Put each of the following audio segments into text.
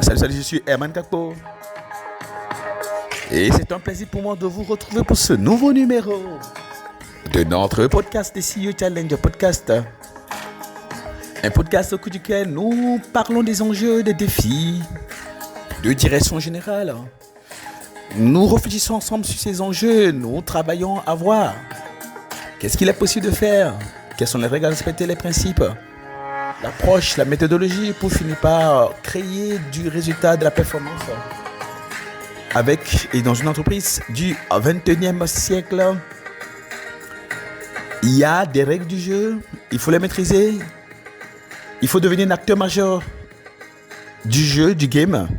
Salut, je suis Herman Kakpo. Et c'est un plaisir pour moi de vous retrouver pour ce nouveau numéro de notre podcast, des CEO Challenge Podcast. Un podcast au cours duquel nous parlons des enjeux, des défis, de direction générale. Nous réfléchissons ensemble sur ces enjeux, nous travaillons à voir qu'est-ce qu'il est possible de faire, quelles sont les règles à respecter, les principes, l'approche, la méthodologie pour finir par créer du résultat, de la performance avec et dans une entreprise du 21e siècle. Il y a des règles du jeu, il faut les maîtriser, il faut devenir un acteur majeur du jeu, du game.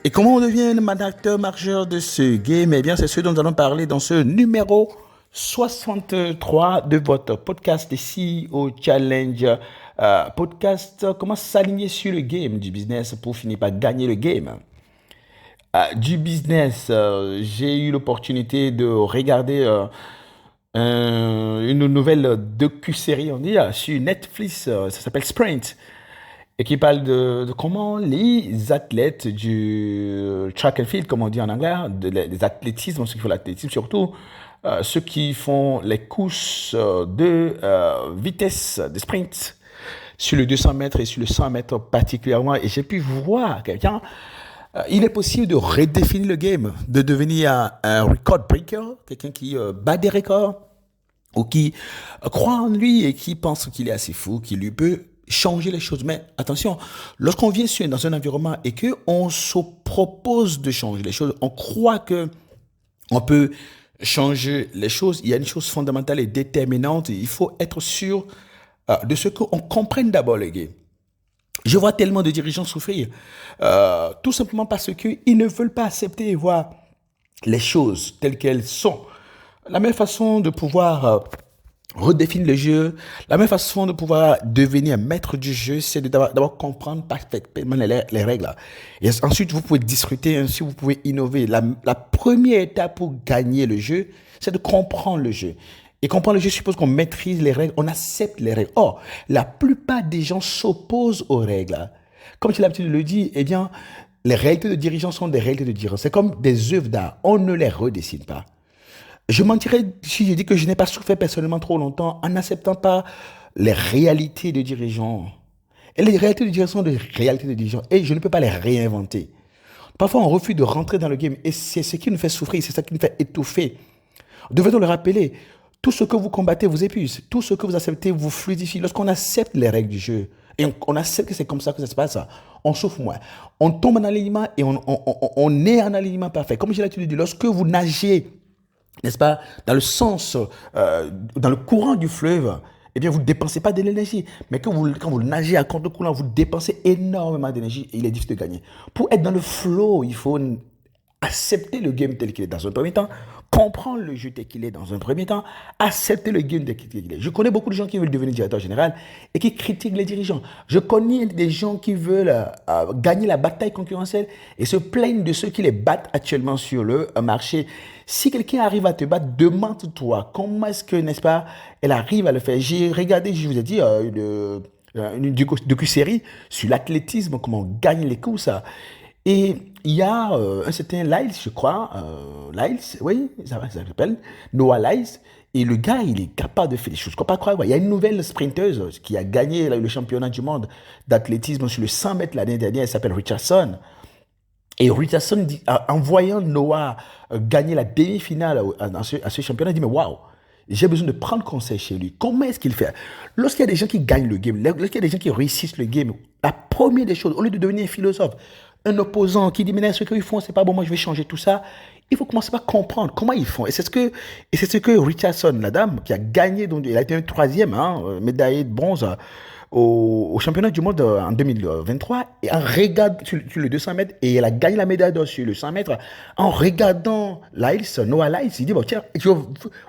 Et comment on devient un acteur majeur de ce game? Eh bien, c'est ce dont nous allons parler dans ce numéro 63 de votre podcast, des CEO Challenge Podcast. Comment s'aligner sur le game du business pour finir par gagner le game du business. J'ai eu l'opportunité de regarder une nouvelle docu-série, on dit, sur Netflix. Ça s'appelle Sprint. Et qui parle de comment les athlètes du track and field, comme on dit en anglais, des athlétismes, ceux qui font l'athlétisme surtout, ceux qui font les courses de vitesse, de sprint, sur le 200 mètres et sur le 100 mètres particulièrement. Et j'ai pu voir quelqu'un, il est possible de redéfinir le game, de devenir un record breaker, quelqu'un qui bat des records, ou qui croit en lui et qui pense qu'il est assez fou, qu'il lui peut changer les choses. Mais attention, lorsqu'on vient dans un environnement et qu'on se propose de changer les choses, on croit qu'on peut changer les choses. Il y a une chose fondamentale et déterminante. Il faut être sûr de ce qu'on comprenne d'abord le game. Je vois tellement de dirigeants souffrir, tout simplement parce qu'ils ne veulent pas accepter et voir les choses telles qu'elles sont. La meilleure façon de pouvoir redéfinir le jeu, la meilleure façon de pouvoir devenir maître du jeu, c'est d'abord comprendre parfaitement les règles. Et ensuite, vous pouvez discuter, ainsi vous pouvez innover. La première étape pour gagner le jeu, c'est de comprendre le jeu. Et comprendre le jeu suppose qu'on maîtrise les règles, on accepte les règles. Or, la plupart des gens s'opposent aux règles. Comme j'ai l'habitude de le dire, eh bien, les réalités de dirigeants sont des réalités de dirigeants. C'est comme des œuvres d'art, on ne les redessine pas. Je mentirais si je dis que je n'ai pas souffert personnellement trop longtemps en n'acceptant pas les réalités de dirigeants. Et les réalités de dirigeants sont des réalités de dirigeants et je ne peux pas les réinventer. Parfois, on refuse de rentrer dans le game et c'est ce qui nous fait souffrir, c'est ça qui nous fait étouffer. Devait-on le rappeler? Tout ce que vous combattez vous épuise. Tout ce que vous acceptez vous fluidifie. Lorsqu'on accepte les règles du jeu et on accepte que c'est comme ça que ça se passe, on souffre moins. On tombe en alignement et on est en alignement parfait. Comme j'ai l'habitude de dire, lorsque vous nagez, n'est-ce pas, dans le sens, dans le courant du fleuve, eh bien, vous ne dépensez pas de l'énergie. Mais quand vous nagez à contre-courant, vous dépensez énormément d'énergie et il est difficile de gagner. Pour être dans le flow, il faut accepter le game tel qu'il est dans un premier temps, comprendre le jeu tel qu'il est dans un premier temps, accepter le game tel qu'il est. Je connais beaucoup de gens qui veulent devenir directeur général et qui critiquent les dirigeants. Je connais des gens qui veulent gagner la bataille concurrentielle et se plaignent de ceux qui les battent actuellement sur le marché. Si quelqu'un arrive à te battre, demande-toi comment est-ce que, n'est-ce pas, elle arrive à le faire. J'ai regardé, je vous ai dit, une docu-série sur l'athlétisme, comment on gagne les courses. Et il y a un certain Lyles, je crois, Lyles, oui, ça s'appelle, Noah Lyles, et le gars, il est capable de faire des choses qu'on ne peut pas croire. Il y a une nouvelle sprinteuse qui a gagné le championnat du monde d'athlétisme sur le 100 mètres l'année dernière, elle s'appelle Richardson. Et Richardson, en voyant Noah gagner la demi-finale à ce championnat, il dit, mais waouh, j'ai besoin de prendre conseil chez lui. Comment est-ce qu'il fait? Lorsqu'il y a des gens qui gagnent le game, lorsqu'il y a des gens qui réussissent le game, la première des choses, au lieu de devenir un philosophe, un opposant qui dit, mais ce qu'ils font, c'est pas bon, moi je vais changer tout ça, il faut commencer par comprendre comment ils font. Et c'est ce que Richardson, la dame, qui a gagné, donc elle a été un troisième, médaillé de bronze au championnat du monde en 2023, et en regardant sur le 200 mètres, et elle a gagné la médaille d'or sur le 100 mètres, en regardant Noah Lyles, il dit, bon, tiens,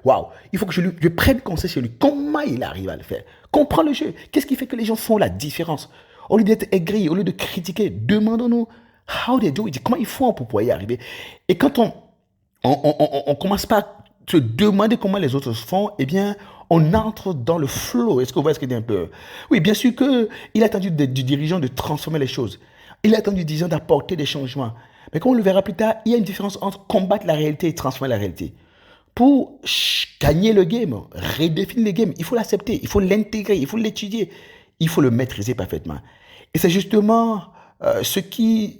waouh, il faut que je prenne conseil sur lui. Comment il arrive à le faire? Comprends le jeu. Qu'est-ce qui fait que les gens font la différence? Au lieu d'être aigris, au lieu de critiquer, demandons-nous how they do it, comment ils font pour pouvoir y arriver. Et quand on commence par se demander comment les autres font, eh bien, on entre dans le flow. Est-ce que vous voyez ce que je dis un peu? Oui, bien sûr qu'il est attendu du dirigeant de transformer les choses. Il a attendu 10 ans d'apporter des changements. Mais comme on le verra plus tard, il y a une différence entre combattre la réalité et transformer la réalité. Pour gagner le game, redéfinir le game, il faut l'accepter, il faut l'intégrer, il faut l'étudier, il faut le maîtriser parfaitement. Et c'est justement ce qui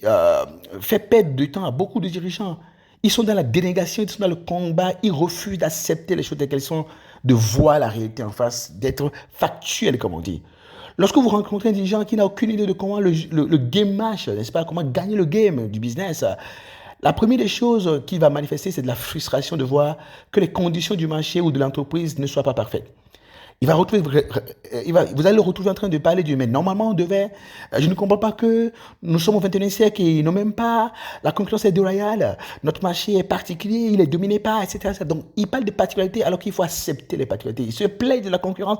fait perdre du temps à beaucoup de dirigeants. Ils sont dans la dénégation, ils sont dans le combat, ils refusent d'accepter les choses telles qu'elles sont, de voir la réalité en face, d'être factuels, comme on dit. Lorsque vous rencontrez un dirigeant qui n'a aucune idée de comment le game marche, n'est-ce pas, comment gagner le game du business, la première des choses qu'il va manifester, c'est de la frustration de voir que les conditions du marché ou de l'entreprise ne soient pas parfaites. Vous allez le retrouver en train de parler du mais normalement on devait, je ne comprends pas que nous sommes au 21e siècle et non même pas, la concurrence est déloyale, notre marché est particulier, il est dominé par, etc. Donc il parle de particularités alors qu'il faut accepter les particularités. Il se plaint de la concurrence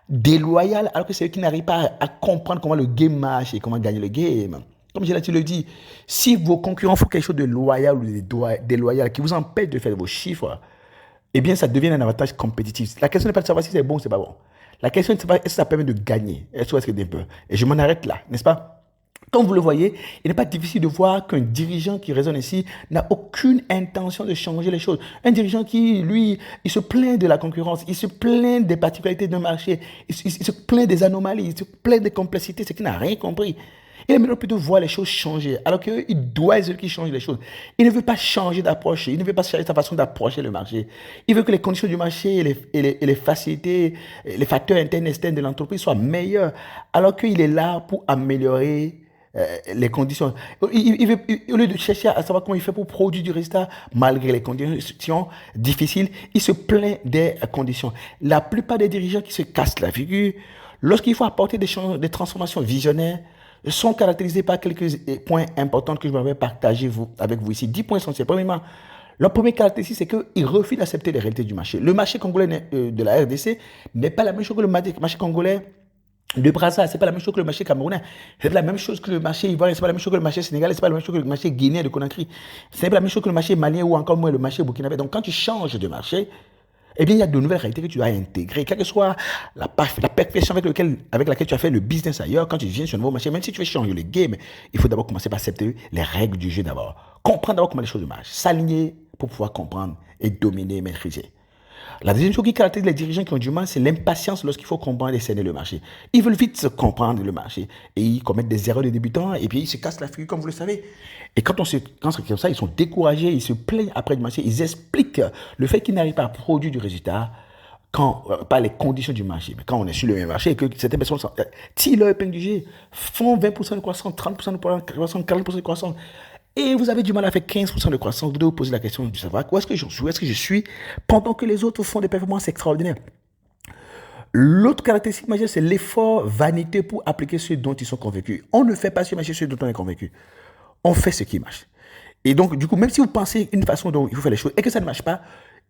déloyale alors que c'est eux qui n'arrivent pas à comprendre comment le game marche et comment gagner le game. Comme je l'ai dit, si vos concurrents font quelque chose de loyal ou de déloyal qui vous empêche de faire vos chiffres, eh bien, ça devient un avantage compétitif. La question n'est pas de savoir si c'est bon ou c'est pas bon. La question est de savoir est-ce que ça permet de gagner. Est-ce que c'est un peu. Et je m'en arrête là, n'est-ce pas? Comme vous le voyez, il n'est pas difficile de voir qu'un dirigeant qui raisonne ici n'a aucune intention de changer les choses. Un dirigeant qui, lui, il se plaint de la concurrence, il se plaint des particularités d'un marché, il se plaint des anomalies, il se plaint des complexités, c'est qu'il n'a rien compris. Il aimerait plutôt voir les choses changer, alors qu'il doit être celui qui change les choses. Il ne veut pas changer d'approche, il ne veut pas changer sa façon d'approcher le marché. Il veut que les conditions du marché et les facilités, les facteurs internes et externes de l'entreprise soient meilleurs, alors qu'il est là pour améliorer les conditions. Au lieu de chercher à savoir comment il fait pour produire du résultat malgré les conditions difficiles, il se plaint des conditions. La plupart des dirigeants qui se cassent la figure, lorsqu'il faut apporter des transformations visionnaires, sont caractérisés par quelques points importants que je vais partager avec vous ici. 10 points essentiels. Premièrement, leur première caractéristique, c'est qu'ils refusent d'accepter les réalités du marché. Le marché congolais de la RDC n'est pas la même chose que le marché congolais de Brazza, c'est pas la même chose que le marché camerounais, c'est pas la même chose que le marché ivoirien, c'est pas la même chose que le marché sénégalais, c'est pas la même chose que le marché guinéen de Conakry, c'est pas la même chose que le marché malien ou encore moins le marché burkinabé. Donc quand tu changes de marché, eh bien, il y a de nouvelles réalités que tu dois intégrer. Quelle que soit la perfection avec laquelle tu as fait le business ailleurs, quand tu viens sur un nouveau marché, même si tu veux changer le game, il faut d'abord commencer par accepter les règles du jeu d'abord. Comprendre d'abord comment les choses marchent. S'aligner pour pouvoir comprendre et dominer, maîtriser. La deuxième chose qui caractérise les dirigeants qui ont du mal, c'est l'impatience lorsqu'il faut comprendre et cerner le marché. Ils veulent vite se comprendre le marché et ils commettent des erreurs de débutants et puis ils se cassent la figure comme vous le savez. Et quand c'est comme ça, ils sont découragés, ils se plaignent après du marché, ils expliquent le fait qu'ils n'arrivent pas à produire du résultat par les conditions du marché. Mais quand on est sur le même marché et que certaines personnes tirent leur épingle du jeu, font 20% de croissance, 30% de croissance, 40% de croissance, et vous avez du mal à faire 15% de croissance, vous devez vous poser la question de savoir où est-ce que j'en suis, où est-ce que je suis, pendant que les autres font des performances extraordinaires. L'autre caractéristique majeure, c'est l'effort vanité pour appliquer ce dont ils sont convaincus. On ne fait pas ce marché ce dont on est convaincu. On fait ce qui marche. Et donc, du coup, même si vous pensez une façon dont il faut faire les choses et que ça ne marche pas,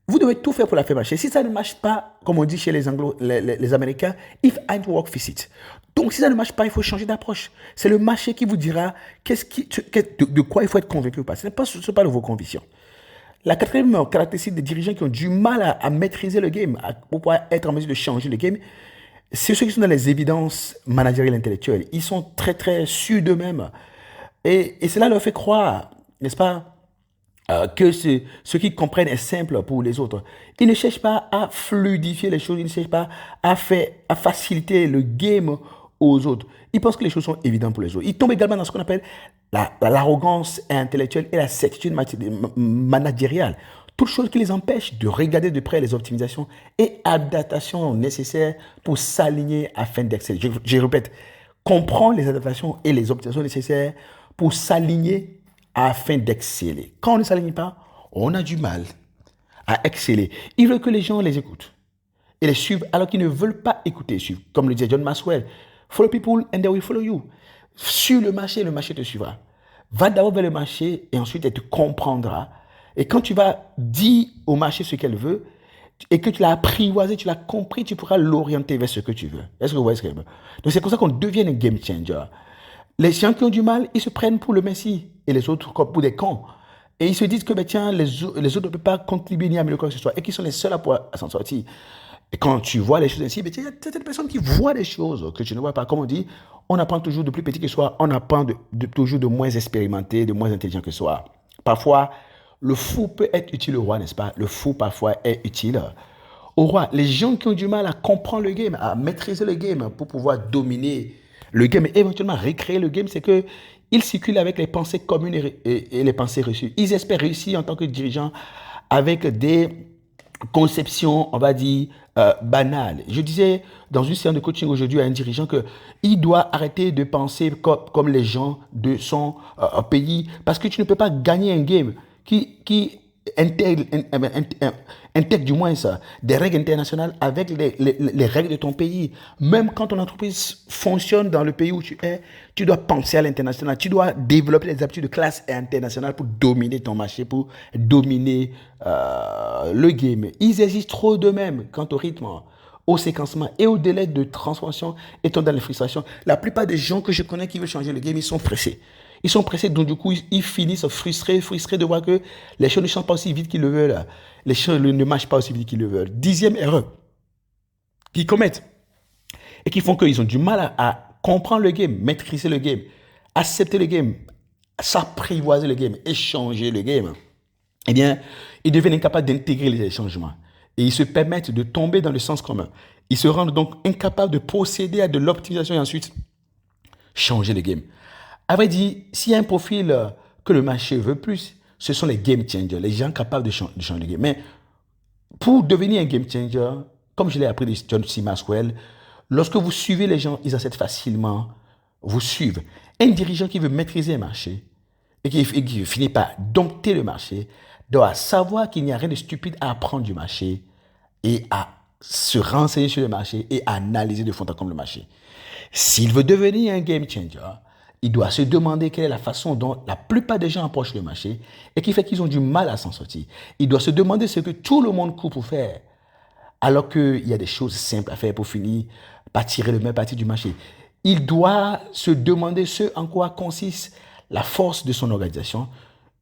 vous devez tout faire pour la faire marcher. Si ça ne marche pas, comme on dit chez les Américains, if it ain't work, fix it. Donc, si ça ne marche pas, il faut changer d'approche. C'est le marché qui vous dira de quoi il faut être convaincu ou pas. Ce n'est pas de vos convictions. La quatrième caractéristique des dirigeants qui ont du mal à maîtriser le game, pour pouvoir être en mesure de changer le game, c'est ceux qui sont dans les évidences managériales intellectuelles. Ils sont très, très sûrs d'eux-mêmes. Et cela leur fait croire, n'est-ce pas, que ce qu'ils comprennent est simple pour les autres. Ils ne cherchent pas à fluidifier les choses, ils ne cherchent pas à faciliter le game aux autres. Ils pensent que les choses sont évidentes pour les autres. Ils tombent également dans ce qu'on appelle l'arrogance intellectuelle et la certitude managériale. Toutes choses qui les empêchent de regarder de près les optimisations et adaptations nécessaires pour s'aligner afin d'exceller. Je répète, comprendre les adaptations et les optimisations nécessaires pour s'aligner afin d'exceller. Quand on ne s'aligne pas, on a du mal à exceller. Ils veulent que les gens les écoutent et les suivent alors qu'ils ne veulent pas écouter et suivre. Comme le disait John Maxwell, follow people and they will follow you. Sur le marché te suivra. Va d'abord vers le marché et ensuite elle te comprendra. Et quand tu vas dire au marché ce qu'elle veut et que tu l'as apprivoisé, tu l'as compris, tu pourras l'orienter vers ce que tu veux. Est-ce que vous voyez ce qu'elle veut? Donc c'est comme ça qu'on devient un game changer. Les gens qui ont du mal, ils se prennent pour le Messie et les autres pour des cons. Et ils se disent que tiens, les autres ne peuvent pas contribuer ni améliorer quoi que ce soit et qu'ils sont les seuls à pouvoir s'en sortir. Et quand tu vois les choses ainsi, il y a certaines personnes qui voient des choses que tu ne vois pas. Comme on dit, on apprend toujours de plus petit que soi, on apprend toujours de moins expérimenté, de moins intelligent que soi. Parfois, le fou peut être utile au roi, n'est-ce pas? Le fou, parfois, est utile au roi. Les gens qui ont du mal à comprendre le game, à maîtriser le game pour pouvoir dominer le game et éventuellement recréer le game, c'est que ils circulent avec les pensées communes et les pensées reçues. Ils espèrent réussir en tant que dirigeants avec des conception, on va dire, banale. Je disais dans une séance de coaching aujourd'hui à un dirigeant que il doit arrêter de penser comme les gens de son pays parce que tu ne peux pas gagner un game qui intègre, intègre du moins ça, des règles internationales avec les règles de ton pays. Même quand ton entreprise fonctionne dans le pays où tu es, tu dois penser à l'international. Tu dois développer des habitudes de classe internationale pour dominer ton marché, pour dominer le game. Ils hésitent trop d'eux-mêmes quant au rythme, au séquencement et au délai de transformation étant dans les frustrations. La plupart des gens que je connais qui veulent changer le game, ils sont pressés. Ils sont pressés, donc du coup, ils finissent frustrés de voir que les choses ne changent pas aussi vite qu'ils le veulent. Les choses ne marchent pas aussi vite qu'ils le veulent. Dixième erreur qu'ils commettent et qui font qu'ils ont du mal à comprendre le game, maîtriser le game, accepter le game, s'apprivoiser le game, échanger le game. Eh bien, ils deviennent incapables d'intégrer les changements. Et ils se permettent de tomber dans le sens commun. Ils se rendent donc incapables de procéder à de l'optimisation et ensuite changer le game. À vrai dire, s'il y a un profil que le marché veut plus, ce sont les game changers, les gens capables de changer le game. Mais pour devenir un game changer, comme je l'ai appris de John C. Maxwell, lorsque vous suivez les gens, ils acceptent facilement vous suivre. Un dirigeant qui veut maîtriser un marché et qui finit par dompter le marché doit savoir qu'il n'y a rien de stupide à apprendre du marché et à se renseigner sur le marché et à analyser de fond en comble le marché. S'il veut devenir un game changer, il doit se demander quelle est la façon dont la plupart des gens approchent le marché et qui fait qu'ils ont du mal à s'en sortir. Il doit se demander ce que tout le monde court pour faire, alors qu'il y a des choses simples à faire pour finir par tirer le meilleur parti du marché. Il doit se demander ce en quoi consiste la force de son organisation,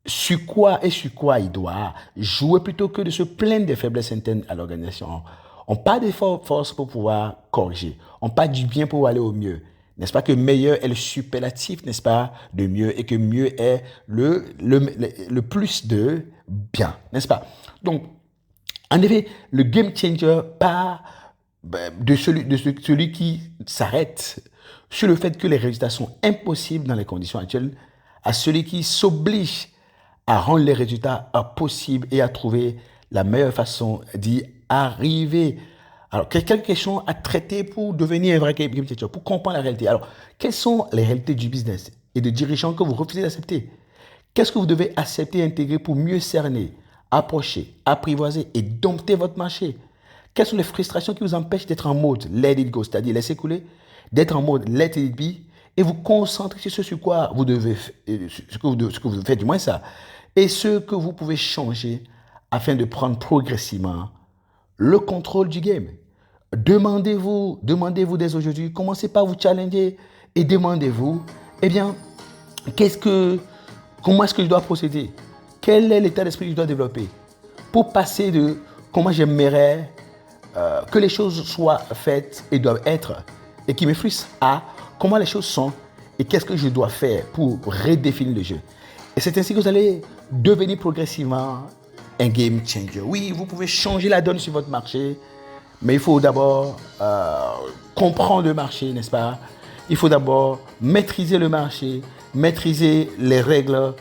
sur quoi il doit jouer plutôt que de se plaindre des faiblesses internes à l'organisation. On parle des forces pour pouvoir corriger. On parle du bien pour aller au mieux. N'est-ce pas que meilleur est le superlatif, n'est-ce pas, de mieux, et que mieux est le plus de bien, n'est-ce pas? Donc, en effet, le game changer part de celui qui s'arrête sur le fait que les résultats sont impossibles dans les conditions actuelles, à celui qui s'oblige à rendre les résultats possibles et à trouver la meilleure façon d'y arriver. Alors, quelques questions à traiter pour devenir un vrai game changer, pour comprendre la réalité. Alors, quelles sont les réalités du business et de dirigeants que vous refusez d'accepter? Qu'est-ce que vous devez accepter et intégrer pour mieux cerner, approcher, apprivoiser et dompter votre marché? Quelles sont les frustrations qui vous empêchent d'être en mode let it go, c'est-à-dire laisser couler, d'être en mode let it be, et vous concentrer sur ce sur quoi vous devez, ce que vous faites, du moins ça, et ce que vous pouvez changer afin de prendre progressivement le contrôle du game. Demandez-vous dès aujourd'hui, commencez par vous challenger et demandez-vous, eh bien, comment est-ce que je dois procéder? Quel est l'état d'esprit que je dois développer pour passer de comment j'aimerais que les choses soient faites et doivent être et qui me frustre à comment les choses sont et qu'est-ce que je dois faire pour redéfinir le jeu. Et c'est ainsi que vous allez devenir progressivement un game changer. Oui, vous pouvez changer la donne sur votre marché, mais il faut d'abord comprendre le marché, n'est-ce pas? Il faut d'abord maîtriser le marché, maîtriser les règles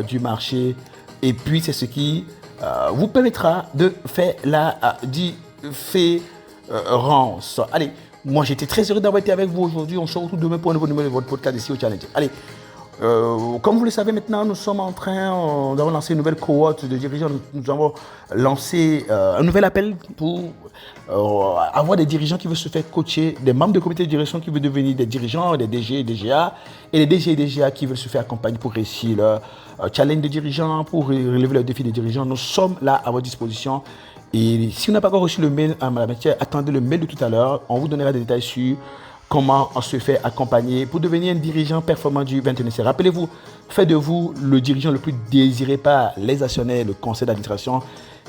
du marché, et puis c'est ce qui vous permettra de faire la différence. Allez, moi j'étais très heureux d'avoir été avec vous aujourd'hui. On se retrouve demain pour un nouveau numéro de votre podcast ici au Challenge. Allez, comme vous le savez maintenant, nous sommes en train d'avoir lancé une nouvelle cohorte de dirigeants. Nous avons lancé un nouvel appel pour avoir des dirigeants qui veulent se faire coacher, des membres de comité de direction qui veulent devenir des dirigeants, des DG et DGA, et les DG et DGA qui veulent se faire accompagner pour réussir leur challenge de dirigeants, pour relever le défi des dirigeants. Nous sommes là à votre disposition. Et si vous n'avez pas encore reçu le mail en la matière, attendez le mail de tout à l'heure. On vous donnera des détails sur comment on se fait accompagner pour devenir un dirigeant performant du 21e siècle. Rappelez-vous, faites de vous le dirigeant le plus désiré par les actionnaires, le conseil d'administration.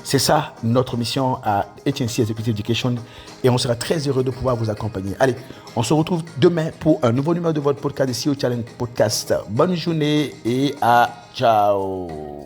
C'est ça notre mission à HNC Executive Education et on sera très heureux de pouvoir vous accompagner. Allez, on se retrouve demain pour un nouveau numéro de votre podcast, de CEO Challenge Podcast. Bonne journée et à ciao.